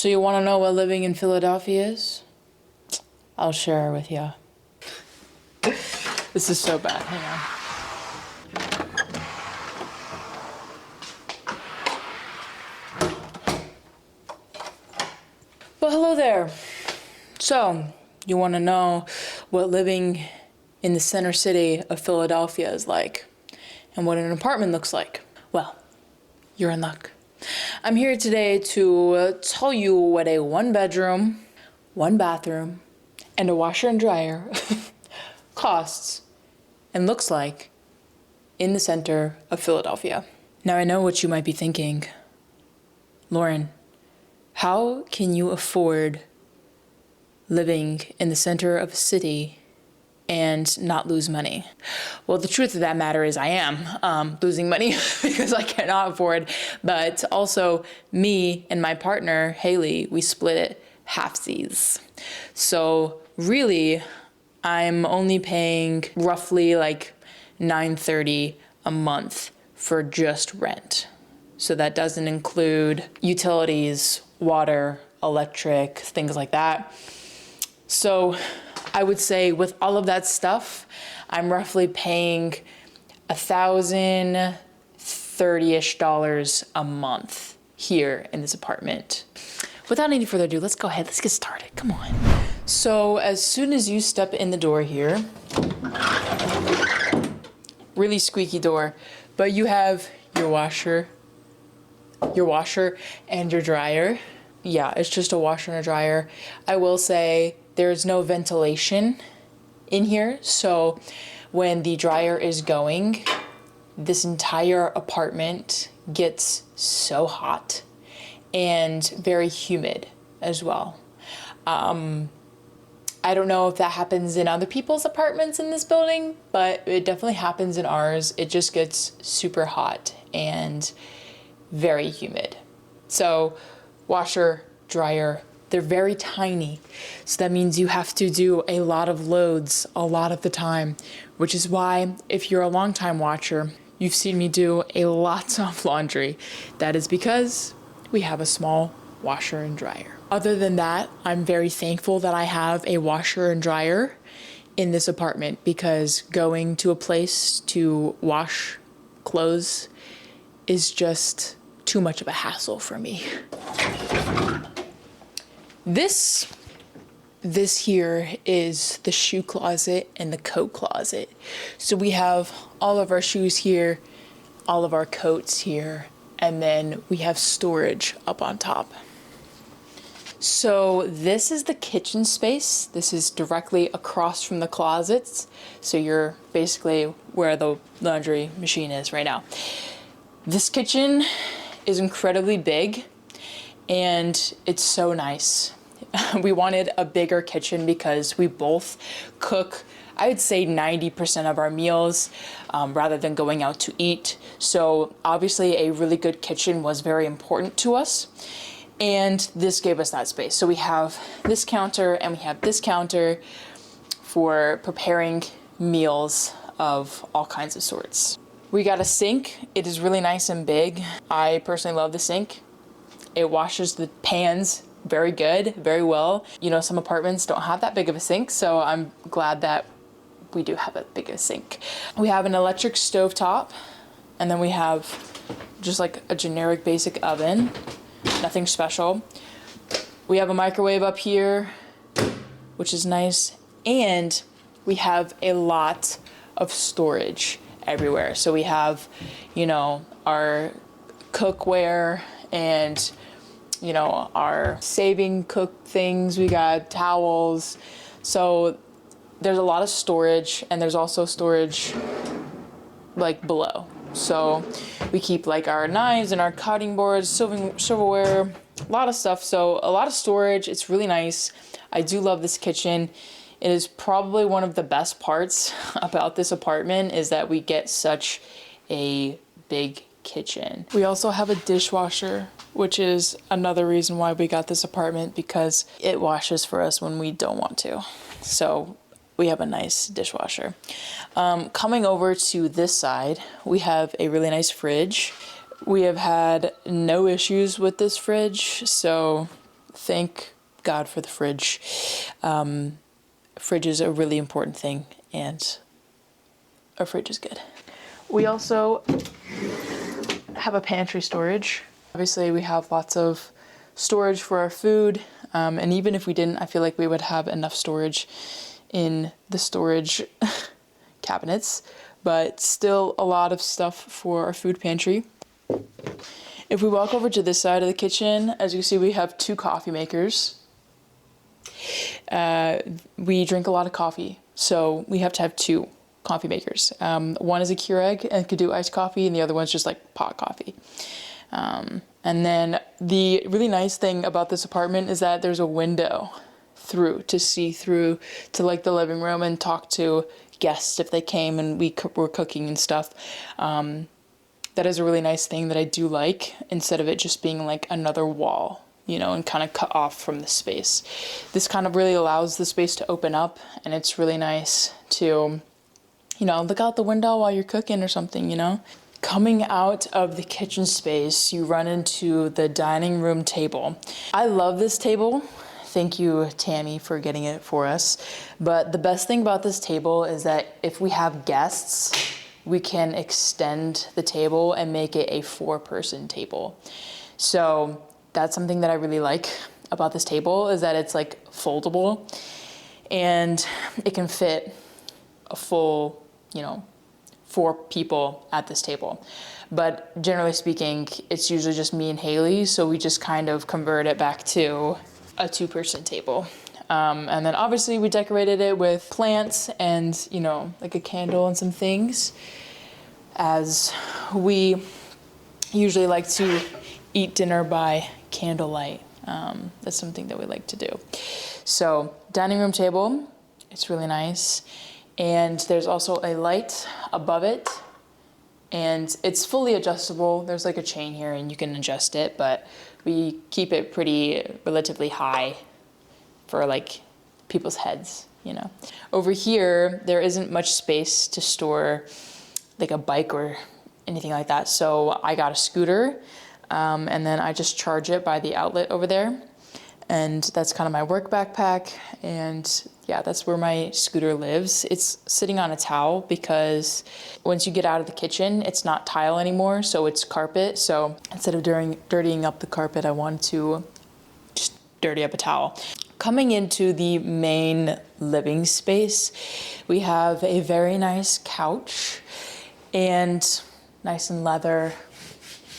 So you want to know what living in Philadelphia is? I'll share with you. This is so bad. Hang on. Well, hello there. So, you want to know what living in the center city of Philadelphia is like and what an apartment looks like? Well, you're in luck. I'm here today to tell you what a 1-bedroom, 1-bathroom, and a washer and dryer costs and looks like in the center of Philadelphia. Now, I know what you might be thinking. Lauren, how can you afford living in the center of a city and not lose money? Well, the truth of that matter is I am losing money because I cannot afford, but also me and my partner, Haley, we split it halfsies. So really, I'm only paying roughly like $930 a month for just rent. So that doesn't include utilities, water, electric, things like that. So I would say with all of that stuff, I'm roughly paying $1,030-ish a month here in this apartment. Without any further ado, let's go ahead, let's get started, come on. So as soon as you step in the door here, really squeaky door, but you have your washer and your dryer. Yeah, it's just a washer and a dryer. I will say there's no ventilation in here, so when the dryer is going, this entire apartment gets so hot and very humid as well. I don't know if that happens in other people's apartments in this building, but it definitely happens in ours. It just gets super hot and very humid. So washer, dryer, they're very tiny. So that means you have to do a lot of loads a lot of the time, which is why if you're a longtime watcher, you've seen me do a lot of laundry. That is because we have a small washer and dryer. Other than that, I'm very thankful that I have a washer and dryer in this apartment because going to a place to wash clothes is just too much of a hassle for me. This here is the shoe closet and the coat closet. So we have all of our shoes here, all of our coats here, and then we have storage up on top. So this is the kitchen space. This is directly across from the closets. So you're basically where the laundry machine is right now. This kitchen is incredibly big and it's so nice. We wanted a bigger kitchen because we both cook, I would say 90% of our meals rather than going out to eat. So obviously a really good kitchen was very important to us. And this gave us that space. So we have this counter and we have this counter for preparing meals of all kinds of sorts. We got a sink. It is really nice and big. I personally love the sink. It washes the pans very good, very well. You know, some apartments don't have that big of a sink, so I'm glad that we do have a big a sink. We have an electric stovetop, and then we have just like a generic basic oven, nothing special. We have a microwave up here, which is nice, and we have a lot of storage everywhere. So we have, you know, our cookware and, you know, our saving cook things. We got towels. So there's a lot of storage, and there's also storage like below. So we keep like our knives and our cutting boards, silverware, a lot of stuff. So a lot of storage. It's really nice. I do love this kitchen. It is probably one of the best parts about this apartment is that we get such a big kitchen. We also have a dishwasher, which is another reason why we got this apartment, because it washes for us when we don't want to. So we have a nice dishwasher. Coming over to this side, we have a really nice fridge. We have had no issues with this fridge, so thank God for the fridge. Fridge is a really important thing, and our fridge is good. We also have a pantry storage. Obviously, we have lots of storage for our food, and even if we didn't, I feel like we would have enough storage in the storage cabinets, but still a lot of stuff for our food pantry. If we walk over to this side of the kitchen, as you see, we have 2 coffee makers. We drink a lot of coffee, so we have to have 2 coffee makers. One is a Keurig and could do iced coffee, and the other one's just like pot coffee. And then the really nice thing about this apartment is that there's a window through to see through to like the living room and talk to guests if they came and were cooking and stuff. That is a really nice thing that I do like, instead of it just being like another wall, you know, and kind of cut off from the space. This kind of really allows the space to open up, and it's really nice to, you know, look out the window while you're cooking or something, you know. Coming out of the kitchen space, you run into the dining room table. I love this table. Thank you, Tammy, for getting it for us. But the best thing about this table is that if we have guests, we can extend the table and make it a 4-person table. So that's something that I really like about this table, is that it's like foldable and it can fit a full, you know, 4 people at this table. But generally speaking, it's usually just me and Haley, so we just kind of convert it back to a 2-person table. And then obviously we decorated it with plants and, you know, like a candle and some things, as we usually like to eat dinner by candlelight. That's something that we like to do. So dining room table, it's really nice. And there's also a light above it, and it's fully adjustable. There's like a chain here and you can adjust it, but we keep it pretty relatively high for like people's heads, you know. Over here, there isn't much space to store like a bike or anything like that. So I got a scooter, and then I just charge it by the outlet over there. And that's kind of my work backpack. And yeah, that's where my scooter lives. It's sitting on a towel because once you get out of the kitchen, it's not tile anymore, so it's carpet. So instead of dirtying up the carpet, I wanted to just dirty up a towel. Coming into the main living space, we have a very nice couch and nice and leather.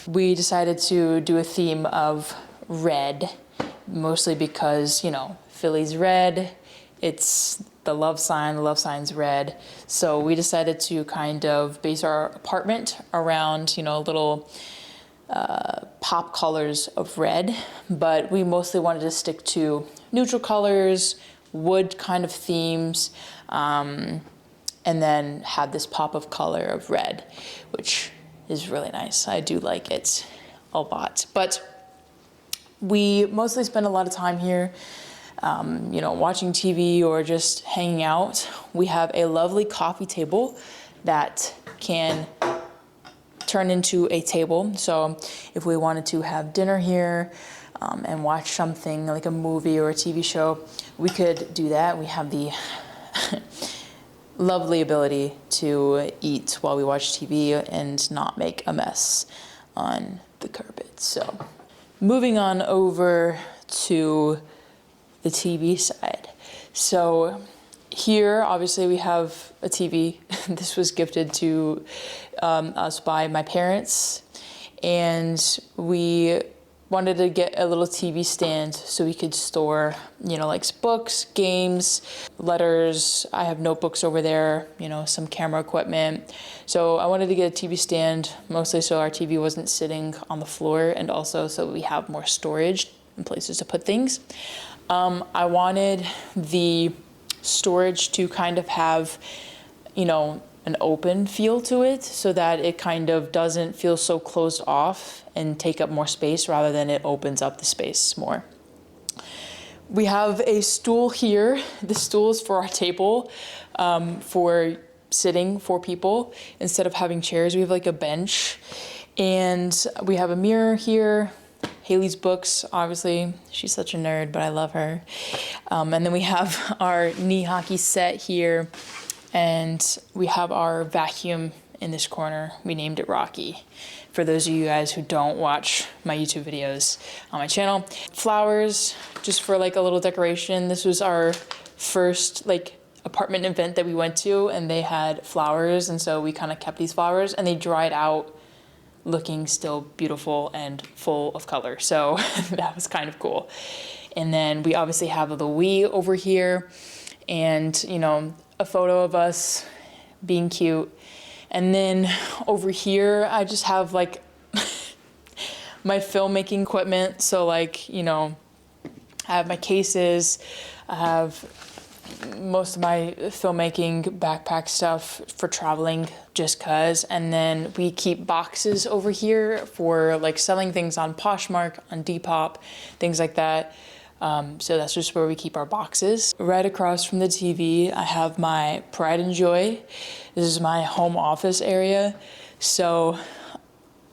We decided to do a theme of red, mostly because, you know, Philly's red, it's the love sign's red. So we decided to kind of base our apartment around, you know, little pop colors of red, but we mostly wanted to stick to neutral colors, wood kind of themes, and then have this pop of color of red, which is really nice. I do like it a lot. But we mostly spend a lot of time here, you know, watching TV or just hanging out. We have a lovely coffee table that can turn into a table. So if we wanted to have dinner here and watch something like a movie or a TV show, we could do that. We have the lovely ability to eat while we watch TV and not make a mess on the carpet. So moving on over to the TV side. So here, obviously, we have a TV. This was gifted to us by my parents, and we wanted to get a little TV stand so we could store, you know, like books, games, letters. I have notebooks over there, you know, some camera equipment. So I wanted to get a TV stand, mostly so our TV wasn't sitting on the floor, and also so we have more storage and places to put things. I wanted the storage to kind of have, you know, an open feel to it, so that it kind of doesn't feel so closed off and take up more space, rather than it opens up the space more. We have a stool here. The stool is for our table, for sitting 4 people. Instead of having chairs, we have like a bench. And we have a mirror here. Haley's books, obviously. She's such a nerd, but I love her. And then we have our knee hockey set here, and we have our vacuum in this corner. We named it Rocky. For those of you guys who don't watch my YouTube videos on my channel. Flowers, just for like a little decoration. This was our first like apartment event that we went to, and they had flowers, and so we kind of kept these flowers, and they dried out looking still beautiful and full of color. So that was kind of cool. And then we obviously have the Wii over here, and you know, a photo of us being cute. And then over here, I just have like my filmmaking equipment. So like, you know, I have my cases, I have most of my filmmaking backpack stuff for traveling just cause. And then we keep boxes over here for like selling things on Poshmark, on Depop, things like that. So that's just where we keep our boxes. Right across from the TV, I have my Pride and Joy. This is my home office area. So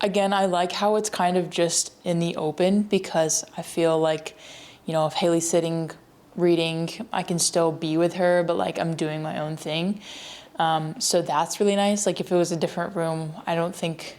again, I like how it's kind of just in the open, because I feel like, you know, if Haley's sitting reading, I can still be with her, but like I'm doing my own thing. So that's really nice. Like if it was a different room, I don't think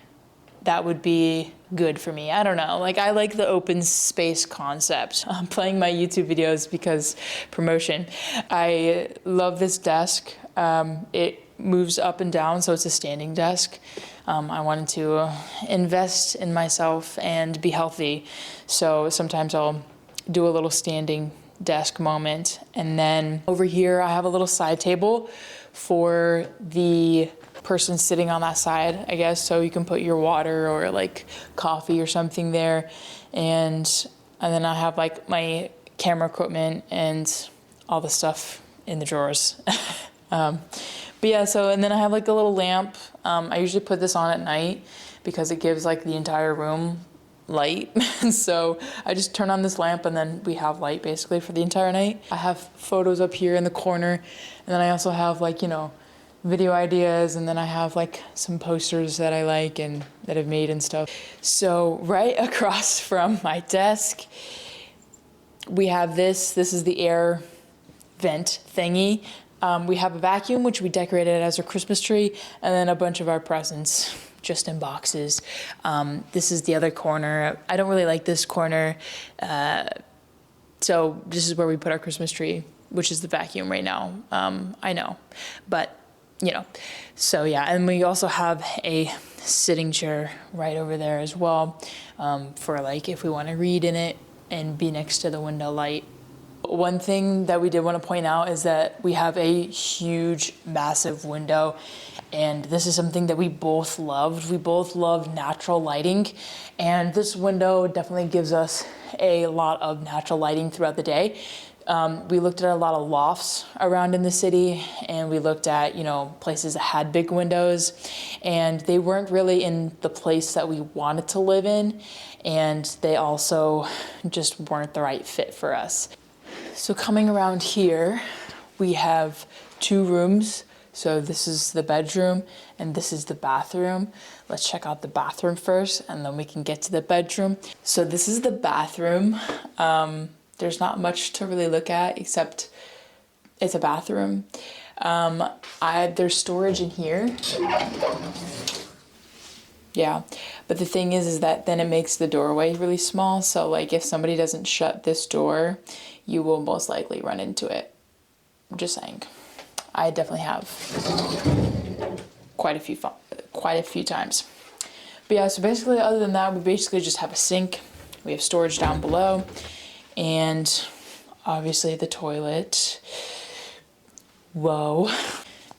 that would be good for me. I don't know. Like I like the open space concept. I'm playing my YouTube videos because promotion. I love this desk. It moves up and down, so it's a standing desk. I wanted to invest in myself and be healthy. So sometimes I'll do a little standing desk moment. And then over here, I have a little side table for the person sitting on that side, I guess, so you can put your water or like coffee or something there. And then I have like my camera equipment and all the stuff in the drawers. But yeah, so, and then I have like a little lamp. I usually put this on at night because it gives like the entire room light. So I just turn on this lamp and then we have light basically for the entire night. I have photos up here in the corner, and then I also have like, you know, video ideas, and then I have like some posters that I like and that I've made and stuff. So right across from my desk, we have this is the air vent thingy. We have a vacuum, which we decorated as a Christmas tree, and then a bunch of our presents just in boxes. This is the other corner. I don't really like this corner. So this is where we put our Christmas tree, which is the vacuum right now. I know, but you know, so yeah. And we also have a sitting chair right over there as well, for like if we want to read in it and be next to the window light. One thing that we did want to point out is that we have a huge, massive window, and this is something that we both loved. We both love natural lighting, and this window definitely gives us a lot of natural lighting throughout the day. We looked at a lot of lofts around in the city, and we looked at, you know, places that had big windows, and they weren't really in the place that we wanted to live in, and they also just weren't the right fit for us. So coming around here, we have two rooms. So this is the bedroom and this is the bathroom. Let's check out the bathroom first, and then we can get to the bedroom. So this is the bathroom. There's not much to really look at except it's a bathroom. There's storage in here. Yeah, but the thing is that then it makes the doorway really small. So like if somebody doesn't shut this door, you will most likely run into it. I'm just saying. I definitely have quite a few times. But yeah, so basically other than that, we basically just have a sink. We have storage down below, and obviously the toilet. Whoa.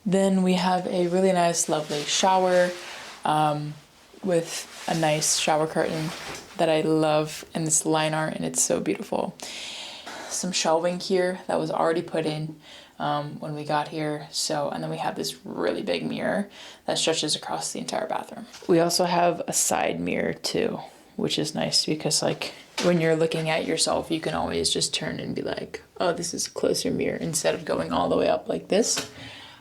Then we have a really nice, lovely shower, with a nice shower curtain that I love, and it's line art, and it's so beautiful. Some shelving here that was already put in when we got here. So, and then we have this really big mirror that stretches across the entire bathroom. We also have a side mirror too, which is nice because like when you're looking at yourself, you can always just turn and be like, oh, this is a closer mirror, instead of going all the way up like this.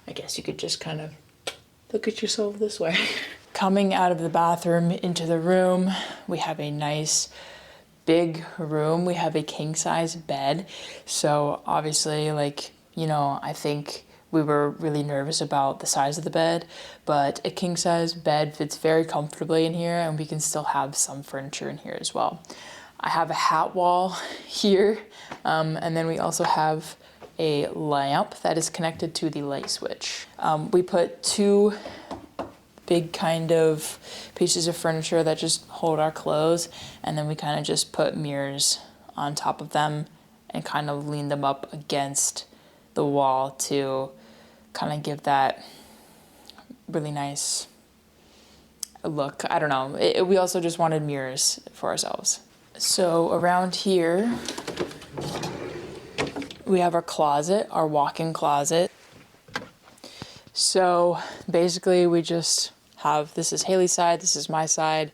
I guess you could just kind of look at yourself this way. Coming out of the bathroom into the room, we have a nice big room. We have a king size bed. So obviously, like, you know, I think we were really nervous about the size of the bed, but a king size bed fits very comfortably in here, and we can still have some furniture in here as well. I have a hat wall here, and then we also have a lamp that is connected to the light switch. We put two big kind of pieces of furniture that just hold our clothes, and then we kind of just put mirrors on top of them and kind of lean them up against the wall to kind of give that really nice look. I don't know. We also just wanted mirrors for ourselves. So around here, we have our closet, our walk-in closet. So basically we just have, this is Haley's side, this is my side.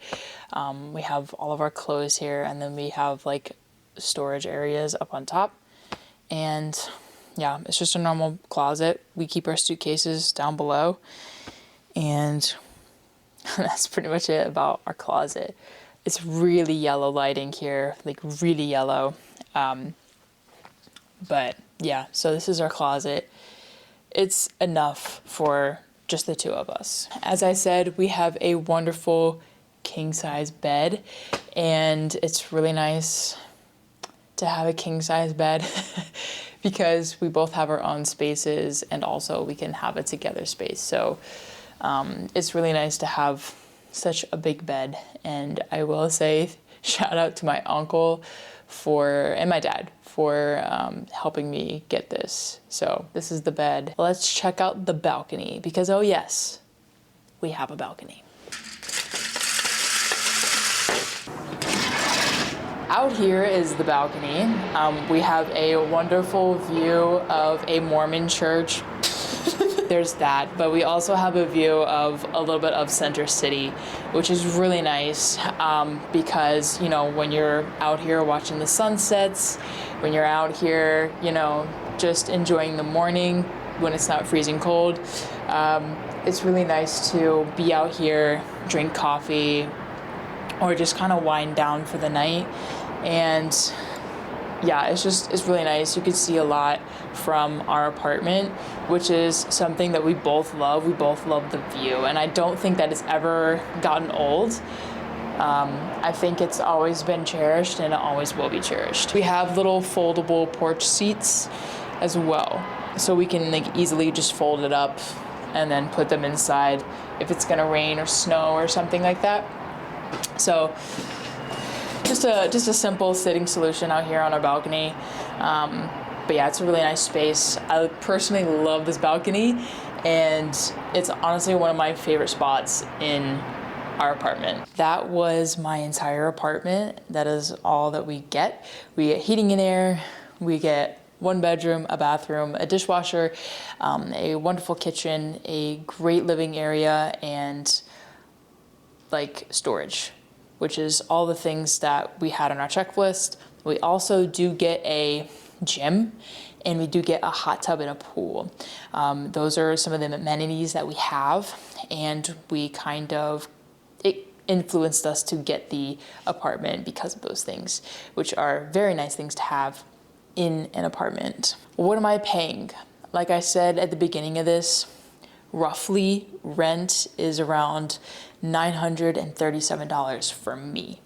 We have all of our clothes here, and then we have like storage areas up on top. And yeah, it's just a normal closet. We keep our suitcases down below, and that's pretty much it about our closet. It's really yellow lighting here, like really yellow. But yeah, so this is our closet. It's enough for just the two of us. As I said, we have a wonderful king size bed, and it's really nice to have a king size bed because we both have our own spaces, and also we can have a together space. So it's really nice to have such a big bed. And I will say shout out to my uncle and my dad for helping me get this. So this is the bed. Let's check out the balcony, because oh yes, we have a balcony. Out here is the balcony. We have a wonderful view of a Mormon church. There's that, but we also have a view of a little bit of Center City, which is really nice because, you know, when you're out here watching the sunsets, when you're out here, you know, just enjoying the morning when it's not freezing cold, it's really nice to be out here, drink coffee, or just kind of wind down for the night. And yeah, it's really nice. You can see a lot from our apartment, which is something that we both love. We both love the view, and I don't think that it's ever gotten old. I think it's always been cherished, and it always will be cherished. We have little foldable porch seats as well, so we can like easily just fold it up and then put them inside if it's gonna rain or snow or something like that. So just a simple sitting solution out here on our balcony. But yeah, it's a really nice space. I personally love this balcony, and it's honestly one of my favorite spots in our apartment. That was my entire apartment. That is all that we get. We get heating and air, we get one bedroom, a bathroom, a dishwasher, a wonderful kitchen, a great living area, and like storage, which is all the things that we had on our checklist. We also do get a gym, and we do get a hot tub and a pool. Those are some of the amenities that we have, and it influenced us to get the apartment because of those things, which are very nice things to have in an apartment. What am I paying? Like I said at the beginning of this, roughly rent is around $937 for me.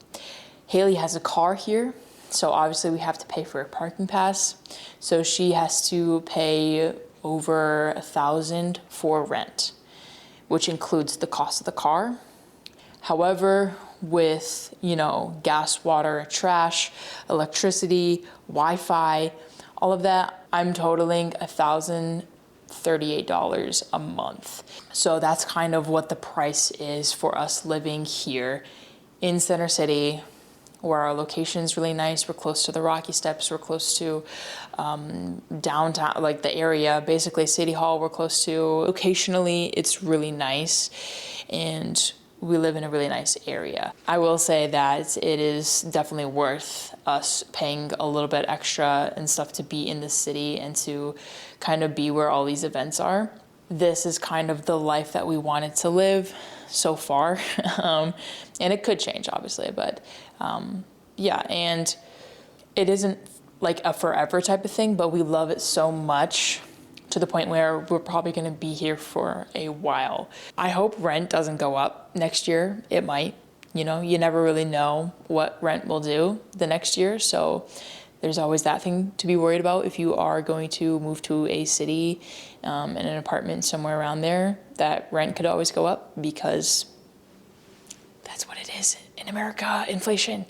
Haley has a car here, so obviously we have to pay for a parking pass. So she has to pay over $1,000 for rent, which includes the cost of the car. However, with, you know, gas, water, trash, electricity, Wi-Fi, all of that, I'm totaling $1,038 a month. So that's kind of what the price is for us living here in Center City, where our location is really nice. We're close to the Rocky Steps. We're close to downtown, like the area, basically City Hall. We're close to. Locationally, it's really nice, and we live in a really nice area. I will say that it is definitely worth us paying a little bit extra and stuff to be in the city and to kind of be where all these events are. This is kind of the life that we wanted to live so far. And it could change, obviously, but Yeah, and it isn't like a forever type of thing, but we love it so much to the point where we're probably going to be here for a while. I hope rent doesn't go up next year. It might. You know, you never really know what rent will do the next year. So there's always that thing to be worried about if you are going to move to a city in an apartment somewhere around there, that rent could always go up because that's what it is in America, inflation.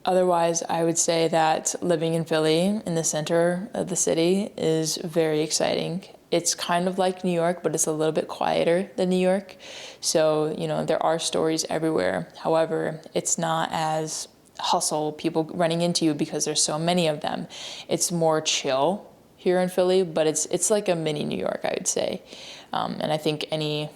Otherwise, I would say that living in Philly, in the center of the city, is very exciting. It's kind of like New York, but it's a little bit quieter than New York. So, you know, there are stories everywhere. However, it's not as hustle, people running into you because there's so many of them. It's more chill here in Philly, but it's like a mini New York, I would say. And I think any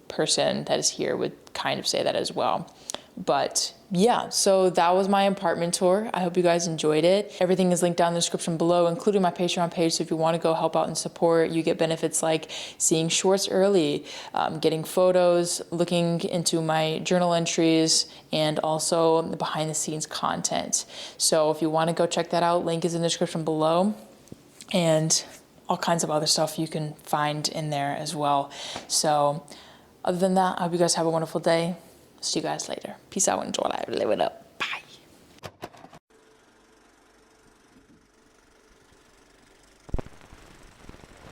person that is here would kind of say that as well. But yeah, so that was my apartment tour. I hope you guys enjoyed it. Everything is linked down in the description below, including my Patreon page. So if you want to go help out and support, you get benefits like seeing shorts early, getting photos, looking into my journal entries, and also the behind the scenes content. So if you want to go check that out, link is in the description below. And all kinds of other stuff you can find in there as well. So other than that, I hope you guys have a wonderful day. See you guys later. Peace out and enjoy life. Live it up.